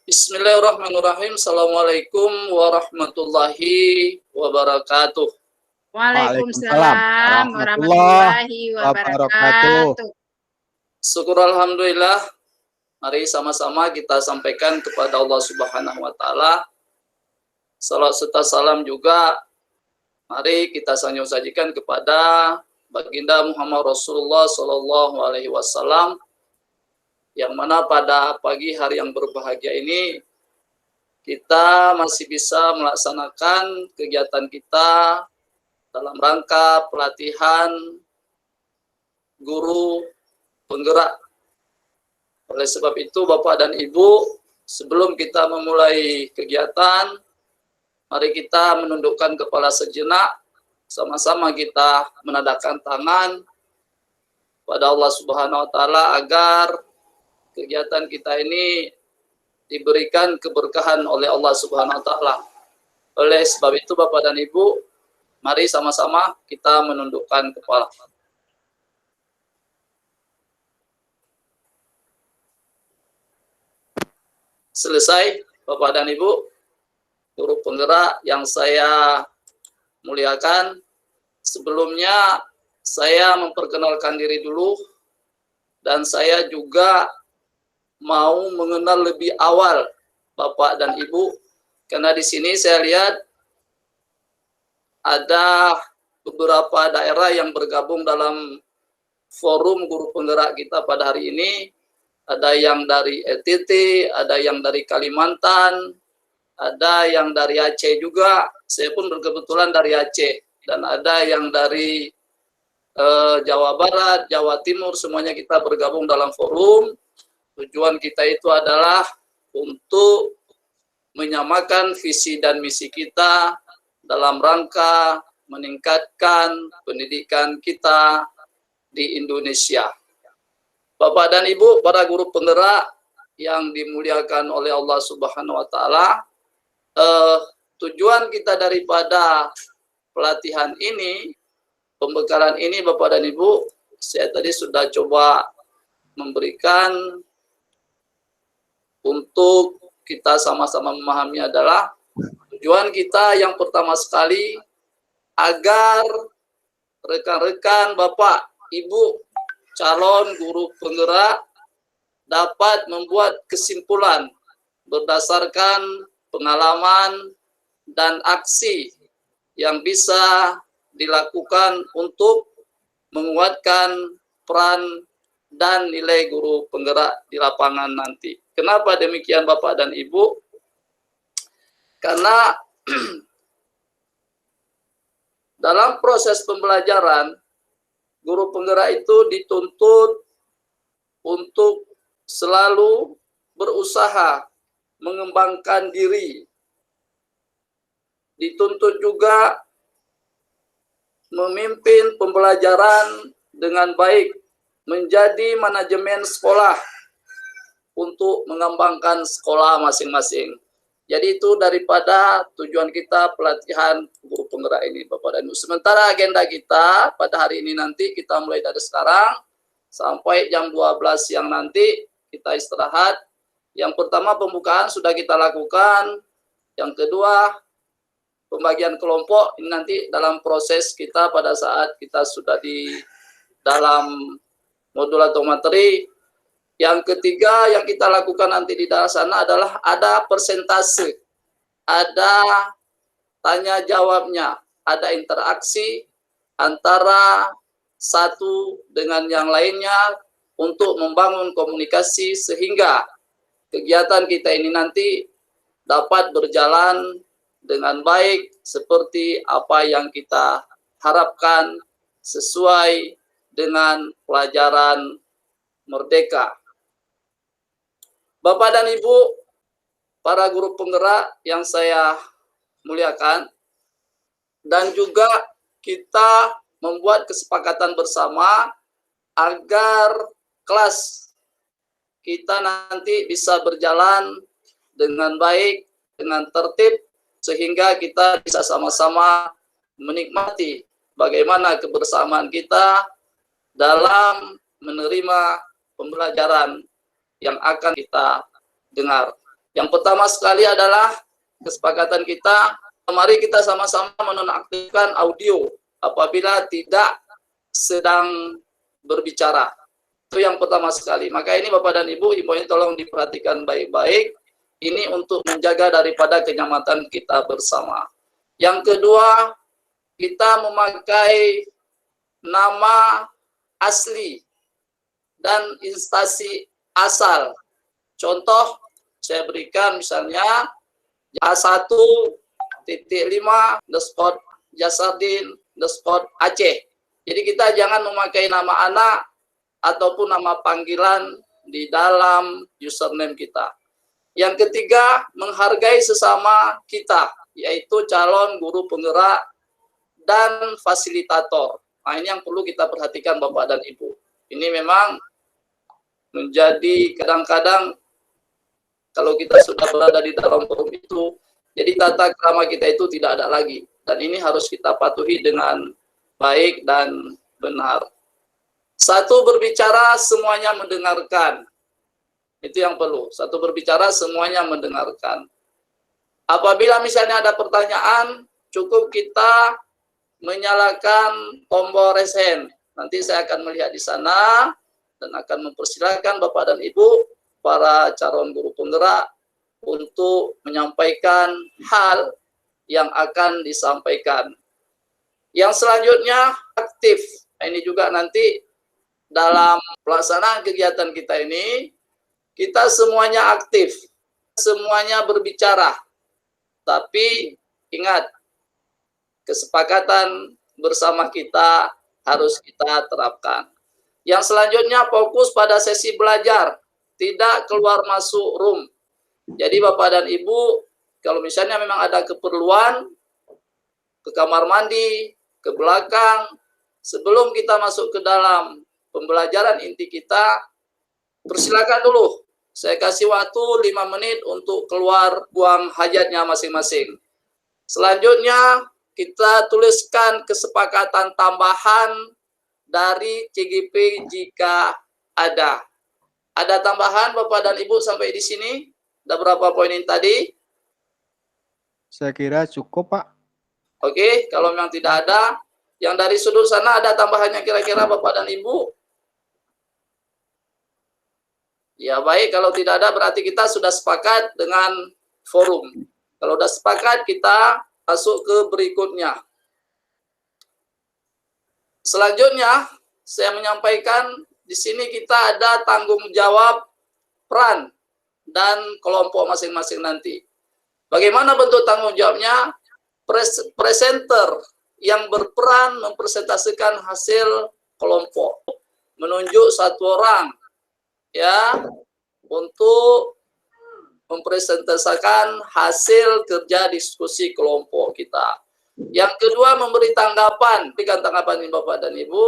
Bismillahirrahmanirrahim. Assalamualaikum warahmatullahi wabarakatuh. Waalaikumsalam Waalaikumsalam warahmatullahi wabarakatuh. wabarakatuh. Syukur alhamdulillah. Mari sama-sama kita sampaikan kepada Allah Subhanahu wa taala. Salat serta salam juga mari kita sajikan kepada baginda Muhammad Rasulullah sallallahu alaihi wasallam, yang mana pada pagi hari yang berbahagia ini kita masih bisa melaksanakan kegiatan kita dalam rangka pelatihan guru penggerak. Oleh sebab itu, Bapak dan Ibu, sebelum kita memulai kegiatan, mari kita menundukkan kepala sejenak, sama-sama kita menadahkan tangan pada Allah Subhanahu wa taala agar kegiatan kita ini diberikan keberkahan oleh Allah Subhanahu wa taala. Oleh sebab itu, Bapak dan Ibu, mari sama-sama kita menundukkan kepala. Selesai, Bapak dan Ibu, guru penggerak yang saya muliakan. Sebelumnya saya memperkenalkan diri dulu, dan saya juga mau mengenal lebih awal Bapak dan Ibu, karena di sini saya lihat ada beberapa daerah yang bergabung dalam forum guru penggerak kita pada hari ini. Ada yang dari NTT, ada yang dari Kalimantan, ada yang dari Aceh juga. Saya pun berkebetulan dari Aceh, dan ada yang dari Jawa Barat, Jawa Timur. Semuanya kita bergabung dalam forum. Tujuan kita itu adalah untuk menyamakan visi dan misi kita dalam rangka meningkatkan pendidikan kita di Indonesia. Bapak dan Ibu, para guru penggerak yang dimuliakan oleh Allah Subhanahu wa taala, tujuan kita daripada pelatihan ini, pembekalan ini, Bapak dan Ibu, saya tadi sudah coba memberikan untuk kita sama-sama memahami adalah tujuan kita yang pertama sekali agar rekan-rekan Bapak, Ibu, calon guru penggerak dapat membuat kesimpulan berdasarkan pengalaman dan aksi yang bisa dilakukan untuk menguatkan peran dan nilai guru penggerak di lapangan nanti. Kenapa demikian Bapak dan Ibu? Karena dalam proses pembelajaran, guru penggerak itu dituntut untuk selalu berusaha mengembangkan diri. Dituntut juga memimpin pembelajaran dengan baik, menjadi manajemen sekolah untuk mengembangkan sekolah masing-masing. Jadi itu daripada tujuan kita pelatihan guru penggerak ini, Bapak dan Ibu. Sementara agenda kita pada hari ini nanti kita mulai dari sekarang sampai jam 12 siang nanti kita istirahat. Yang pertama pembukaan sudah kita lakukan. Yang kedua pembagian kelompok ini nanti dalam proses kita pada saat kita sudah di dalam modul atau materi. Yang ketiga yang kita lakukan nanti di dalam sana adalah ada persentase, ada tanya jawabnya, ada interaksi antara satu dengan yang lainnya untuk membangun komunikasi sehingga kegiatan kita ini nanti dapat berjalan dengan baik seperti apa yang kita harapkan sesuai dengan pelajaran Merdeka. Bapak dan Ibu, para guru penggerak yang saya muliakan, dan juga kita membuat kesepakatan bersama agar kelas kita nanti bisa berjalan dengan baik, dengan tertib, sehingga kita bisa sama-sama menikmati bagaimana kebersamaan kita dalam menerima pembelajaran yang akan kita dengar. Yang pertama sekali adalah kesepakatan kita, mari kita sama-sama menonaktifkan audio apabila tidak sedang berbicara. Itu yang pertama sekali. Maka ini Bapak dan Ibu, himbauan tolong diperhatikan baik-baik. Ini untuk menjaga daripada kenyamanan kita bersama. Yang kedua, kita memakai nama asli dan instansi asal. Contoh, saya berikan misalnya A1.5_Jasardin_Aceh. Jadi kita jangan memakai nama anak ataupun nama panggilan di dalam username kita. Yang ketiga, menghargai sesama kita, yaitu calon guru penggerak dan fasilitator. Nah, ini yang perlu kita perhatikan Bapak dan Ibu. Ini memang menjadi kadang-kadang kalau kita sudah berada di dalam forum itu, jadi tata krama kita itu tidak ada lagi. Dan ini harus kita patuhi dengan baik dan benar. Satu, berbicara semuanya mendengarkan. Itu yang perlu. Satu, berbicara semuanya mendengarkan. Apabila misalnya ada pertanyaan, cukup kita menyalakan tombol raise hand. Nanti saya akan melihat di sana dan akan mempersilahkan Bapak dan Ibu, para calon guru penggerak, untuk menyampaikan hal yang akan disampaikan. Yang selanjutnya, aktif. Ini juga nanti dalam pelaksanaan kegiatan kita ini, kita semuanya aktif, semuanya berbicara. Tapi ingat, kesepakatan bersama kita harus kita terapkan. Yang selanjutnya, fokus pada sesi belajar, tidak keluar masuk room. Jadi Bapak dan Ibu, kalau misalnya memang ada keperluan, ke kamar mandi, ke belakang, sebelum kita masuk ke dalam pembelajaran inti kita, persilakan dulu. Saya kasih waktu 5 menit untuk keluar buang hajatnya masing-masing. Selanjutnya, kita tuliskan kesepakatan tambahan dari CGP jika ada. Ada tambahan Bapak dan Ibu sampai di sini? Ada berapa poin ini tadi? Saya kira cukup, Pak. Oke, kalau memang tidak ada, yang dari sudut sana ada tambahannya kira-kira Bapak dan Ibu? Ya baik, kalau tidak ada berarti kita sudah sepakat dengan forum. Kalau sudah sepakat, kita masuk ke berikutnya. Selanjutnya, saya menyampaikan di sini kita ada tanggung jawab peran dan kelompok masing-masing nanti. Bagaimana bentuk tanggung jawabnya? Presenter yang berperan mempresentasikan hasil kelompok, menunjuk satu orang ya untuk mempresentasikan hasil kerja diskusi kelompok kita. Yang kedua, memberi tanggapan, berikan tanggapan ini Bapak dan Ibu,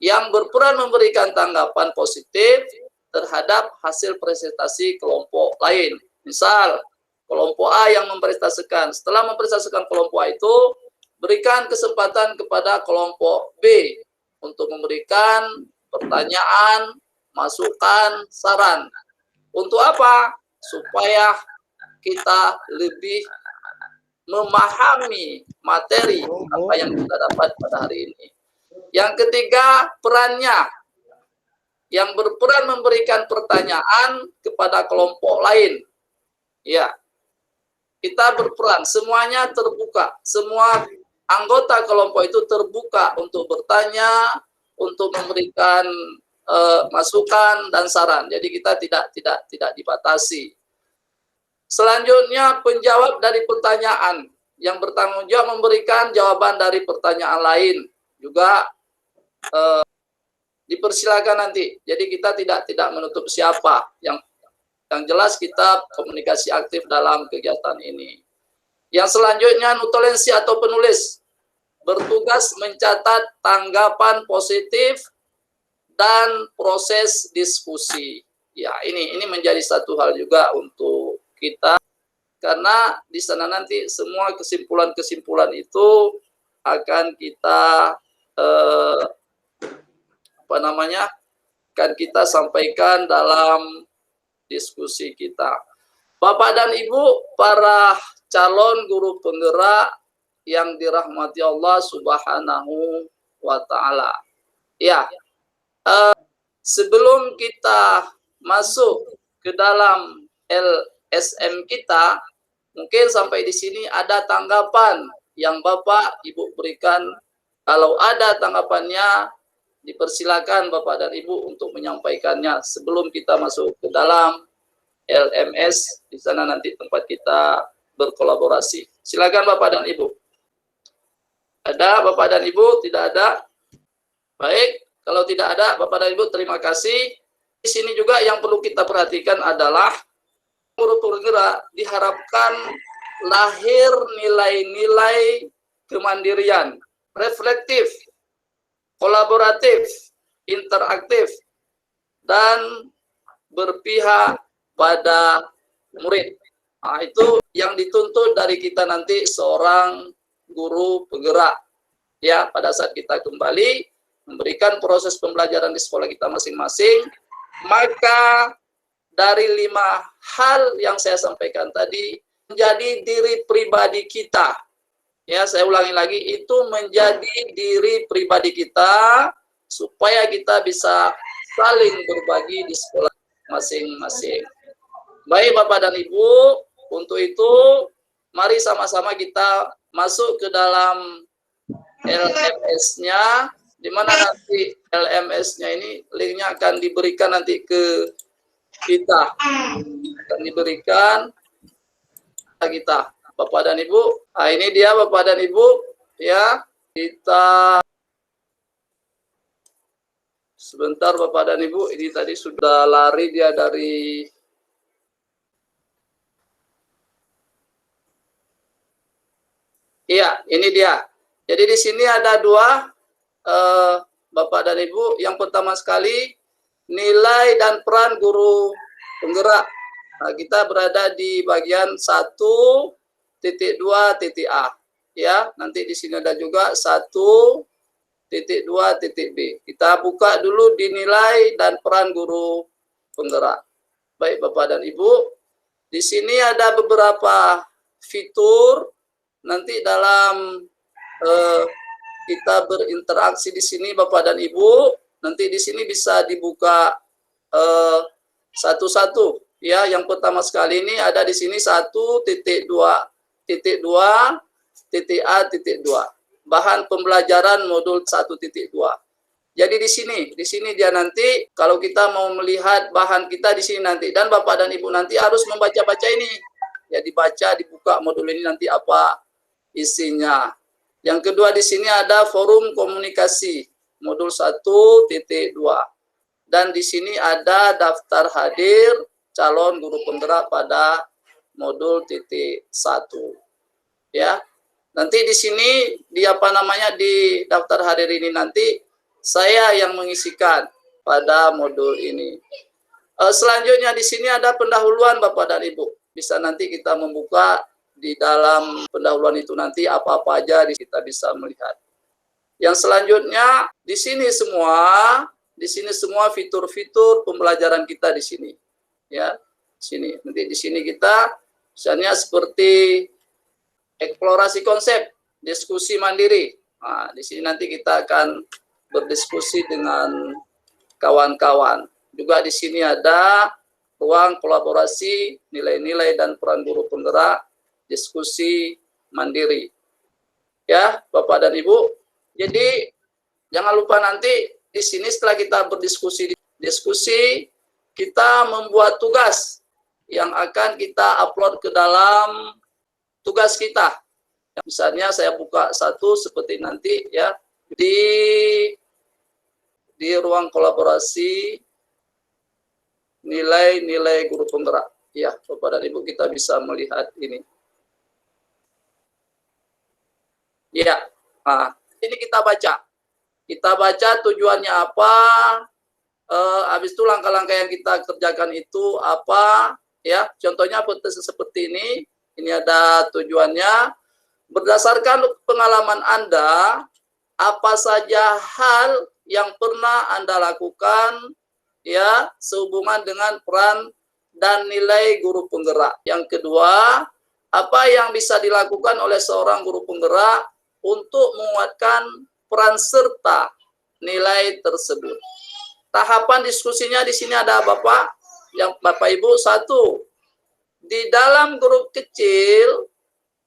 yang berperan memberikan tanggapan positif terhadap hasil presentasi kelompok lain. Misal, kelompok A yang mempresentasikan, setelah mempresentasikan kelompok A itu, berikan kesempatan kepada kelompok B untuk memberikan pertanyaan, masukan, saran. Untuk apa? Supaya kita lebih memahami materi apa yang kita dapat pada hari ini. Yang ketiga, perannya. Yang berperan memberikan pertanyaan kepada kelompok lain. Ya, kita berperan, semuanya terbuka. Semua anggota kelompok itu terbuka untuk bertanya, untuk memberikan masukan dan saran. Jadi kita tidak dibatasi. Selanjutnya, penjawab dari pertanyaan. Yang bertanggung jawab memberikan jawaban dari pertanyaan lain. Juga dipersilakan nanti. Jadi kita tidak menutup siapa. Yang jelas kita komunikasi aktif dalam kegiatan ini. Yang selanjutnya, nutulensi atau penulis. Bertugas mencatat tanggapan positif dan proses diskusi. Ya, ini menjadi satu hal juga untuk kita, karena di sana nanti semua kesimpulan-kesimpulan itu akan kita akan kita sampaikan dalam diskusi kita. Bapak dan Ibu, para calon guru penggerak yang dirahmati Allah Subhanahu wa Ta'ala. Ya, sebelum kita masuk ke dalam LSM kita, mungkin sampai di sini ada tanggapan yang Bapak Ibu berikan. Kalau ada tanggapannya, dipersilakan Bapak dan Ibu untuk menyampaikannya sebelum kita masuk ke dalam LMS. Di sana nanti tempat kita berkolaborasi. Silakan Bapak dan Ibu. Ada Bapak dan Ibu? Tidak ada? Baik, kalau tidak ada Bapak dan Ibu, terima kasih. Di sini juga yang perlu kita perhatikan adalah guru penggerak diharapkan lahir nilai-nilai kemandirian, reflektif, kolaboratif, interaktif, dan berpihak pada murid. Nah, itu yang dituntut dari kita nanti seorang guru penggerak. Ya, pada saat kita kembali memberikan proses pembelajaran di sekolah kita masing-masing, maka dari 5 hal yang saya sampaikan tadi menjadi diri pribadi kita. Ya, saya ulangi lagi, itu menjadi diri pribadi kita supaya kita bisa saling berbagi di sekolah masing-masing. Baik Bapak dan Ibu, untuk itu mari sama-sama kita masuk ke dalam LMS-nya, di mana nanti LMS-nya ini linknya akan diberikan nanti ke kita, akan diberikan kita Bapak dan Ibu. Nah, ini dia Bapak dan Ibu, ya. Kita sebentar Bapak dan Ibu, ini tadi sudah lari dia dari iya, ini dia. Jadi di sini ada 2 Bapak dan Ibu. Yang pertama sekali nilai dan peran guru penggerak. Nah, kita berada di bagian 1.2.a. Ya, nanti di sini ada juga 1.2.b. Kita buka dulu di nilai dan peran guru penggerak. Baik Bapak dan Ibu, di sini ada beberapa fitur nanti dalam kita berinteraksi di sini Bapak dan Ibu. Nanti di sini bisa dibuka satu-satu. Ya, yang pertama sekali ini ada di sini 1.2.2.a.2. Bahan pembelajaran modul 1.2. Jadi di sini dia nanti kalau kita mau melihat bahan kita di sini nanti, dan Bapak dan Ibu nanti harus membaca-baca ini. Ya, dibaca, dibuka modul ini nanti apa isinya. Yang kedua di sini ada forum komunikasi modul 1.2. Dan di sini ada daftar hadir calon guru penggerak pada modul 1. Ya. Nanti di sini di di daftar hadir ini nanti saya yang mengisikan pada modul ini. Selanjutnya di sini ada pendahuluan Bapak dan Ibu. Bisa nanti kita membuka di dalam pendahuluan itu nanti apa-apa aja kita bisa melihat. Yang selanjutnya di sini semua fitur-fitur pembelajaran kita di sini. Ya, sini. Nanti di sini kita misalnya seperti eksplorasi konsep, diskusi mandiri. Nah, di sini nanti kita akan berdiskusi dengan kawan-kawan. Juga di sini ada ruang kolaborasi, nilai-nilai dan peran guru penggerak, diskusi mandiri. Ya, Bapak dan Ibu. Jadi jangan lupa nanti di sini setelah kita berdiskusi, kita membuat tugas yang akan kita upload ke dalam tugas kita. Misalnya saya buka satu seperti nanti ya di ruang kolaborasi nilai-nilai guru penggerak. Ya, Bapak dan Ibu kita bisa melihat ini. Ya, nah, ini kita baca. Kita baca tujuannya apa, habis itu langkah-langkah yang kita kerjakan itu apa, ya. Contohnya seperti ini ada tujuannya. Berdasarkan pengalaman Anda, apa saja hal yang pernah Anda lakukan, ya, sehubungan dengan peran dan nilai guru penggerak. Yang kedua, apa yang bisa dilakukan oleh seorang guru penggerak untuk menguatkan peran serta nilai tersebut. Tahapan diskusinya di sini ada Bapak, Bapak Ibu. Satu, di dalam grup kecil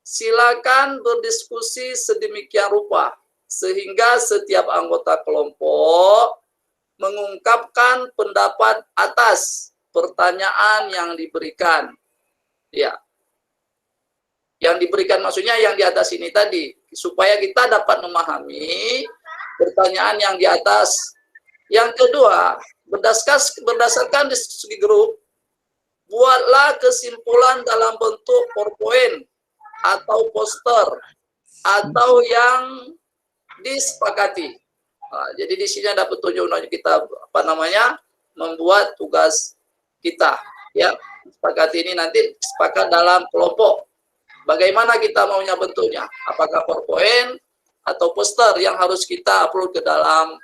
silakan berdiskusi sedemikian rupa sehingga setiap anggota kelompok mengungkapkan pendapat atas pertanyaan yang diberikan. Ya. Yang diberikan maksudnya yang di atas ini tadi, supaya kita dapat memahami pertanyaan yang di atas. Yang kedua, berdasarkan diskusi grup, buatlah kesimpulan dalam bentuk PowerPoint atau poster atau yang disepakati. Nah, jadi di sini ada petunjuk kita membuat tugas kita. Ya, sepakati ini nanti sepakat dalam kelompok. Bagaimana kita maunya bentuknya? Apakah PowerPoint atau poster yang harus kita upload ke dalam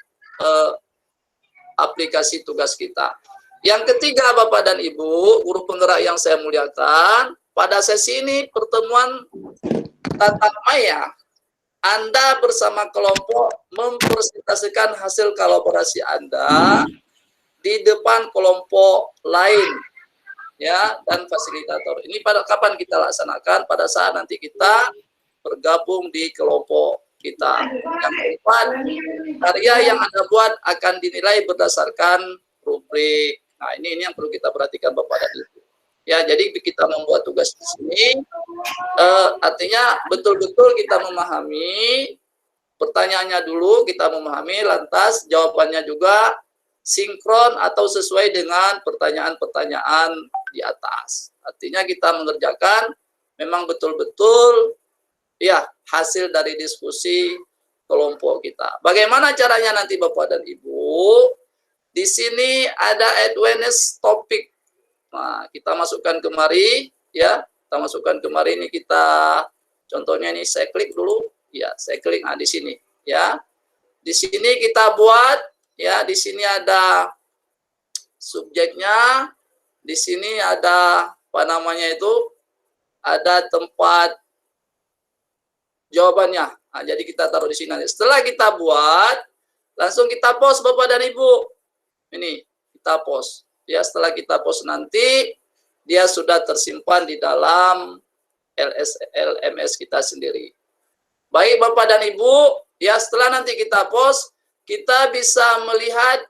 aplikasi tugas kita. Yang ketiga, Bapak dan Ibu, guru penggerak yang saya muliakan, pada sesi ini pertemuan tatap maya, Anda bersama kelompok mempresentasikan hasil kolaborasi Anda di depan kelompok lain, ya, dan fasilitator. Ini pada kapan kita laksanakan? Pada saat nanti kita bergabung di kelompok kita. Yang keempat, karya yang Anda buat akan dinilai berdasarkan rubrik. Nah, ini yang perlu kita perhatikan Bapak dan Ibu. Ya, jadi kita membuat tugas di sini, artinya betul-betul kita memahami pertanyaannya dulu, kita memahami, lantas jawabannya juga sinkron atau sesuai dengan pertanyaan-pertanyaan di atas. Artinya kita mengerjakan memang betul-betul ya hasil dari diskusi kelompok kita. Bagaimana caranya nanti Bapak dan Ibu? Di sini ada awareness topik. Nah, kita masukkan kemari, ya. Kita masukkan kemari ini kita, contohnya ini saya klik dulu, ya. Saya klik di sini, ya. Di sini kita buat, ya. Di sini ada subjeknya, di sini ada apa namanya itu, ada tempat jawabannya. Nah, jadi kita taruh di sini. Setelah kita buat, langsung kita post Bapak dan Ibu. Ini kita post. Ya, setelah kita post nanti dia sudah tersimpan di dalam LMS kita sendiri. Baik Bapak dan Ibu, ya setelah nanti kita post, kita bisa melihat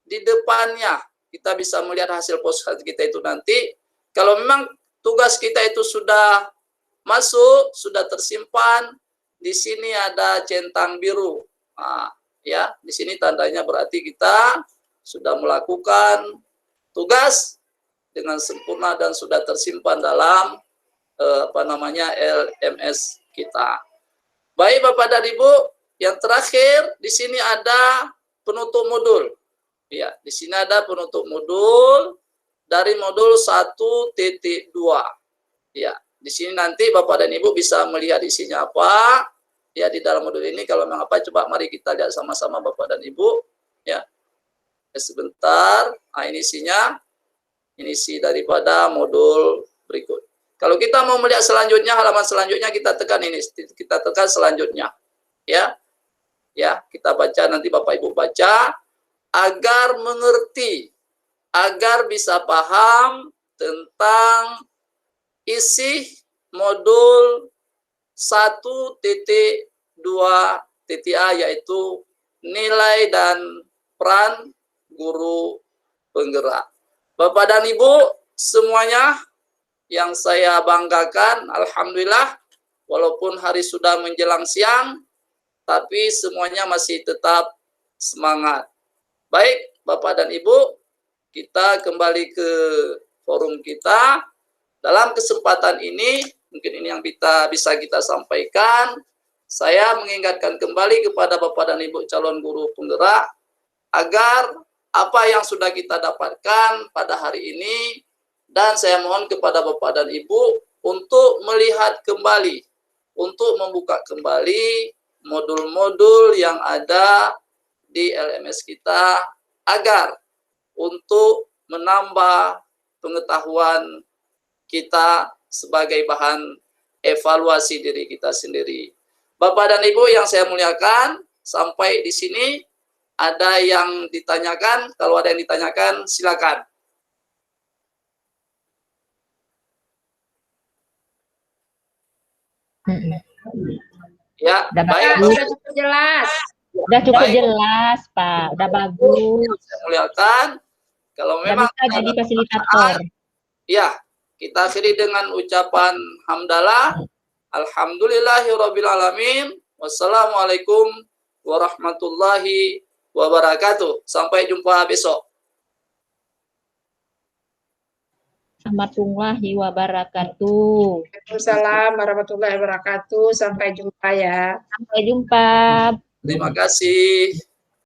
di depannya. Kita bisa melihat hasil post kita itu nanti. Kalau memang tugas kita itu sudah masuk, sudah tersimpan, di sini ada centang biru. Nah, ya, di sini tandanya berarti kita sudah melakukan tugas dengan sempurna dan sudah tersimpan dalam LMS kita. Baik Bapak dan Ibu, yang terakhir di sini ada penutup modul. Ya, di sini ada penutup modul dari modul 1.2. Ya, di sini nanti Bapak dan Ibu bisa melihat isinya apa. Ya, di dalam modul ini kalau memang apa, coba mari kita lihat sama-sama Bapak dan Ibu. Ya. Sebentar, nah ini isinya, ini isi daripada modul berikut. Kalau kita mau melihat selanjutnya, halaman selanjutnya kita tekan ini, kita tekan selanjutnya, ya, ya kita baca nanti Bapak Ibu baca agar mengerti, agar bisa paham tentang isi modul 1.2.a yaitu nilai dan peran guru penggerak. Bapak dan Ibu semuanya yang saya banggakan, alhamdulillah, walaupun hari sudah menjelang siang, tapi semuanya masih tetap semangat. Baik, Bapak dan Ibu, kita kembali ke forum kita. Dalam kesempatan ini, mungkin ini yang bisa kita sampaikan, saya mengingatkan kembali kepada Bapak dan Ibu calon guru penggerak, agar apa yang sudah kita dapatkan pada hari ini, dan saya mohon kepada Bapak dan Ibu untuk melihat kembali, untuk membuka kembali modul-modul yang ada di LMS kita, agar untuk menambah pengetahuan kita sebagai bahan evaluasi diri kita sendiri. Bapak dan Ibu yang saya muliakan, sampai di sini ada yang ditanyakan? Kalau ada yang ditanyakan, silakan. Ya, baik. Sudah cukup jelas. Udah cukup Baik. jelas, Pak. Udah bagus. Saya muliakan, kalau Udah memang bisa jadi fasilitator. ya, kita akhiri dengan ucapan hamdalah. Alhamdulillahirrabbilalamin. Wassalamualaikum warahmatullahi wabarakatuh. Sampai jumpa besok. Warahmatullahi wabarakatuh. Waalaikumsalam warahmatullahi wabarakatuh. Sampai jumpa ya. Sampai jumpa. Terima kasih.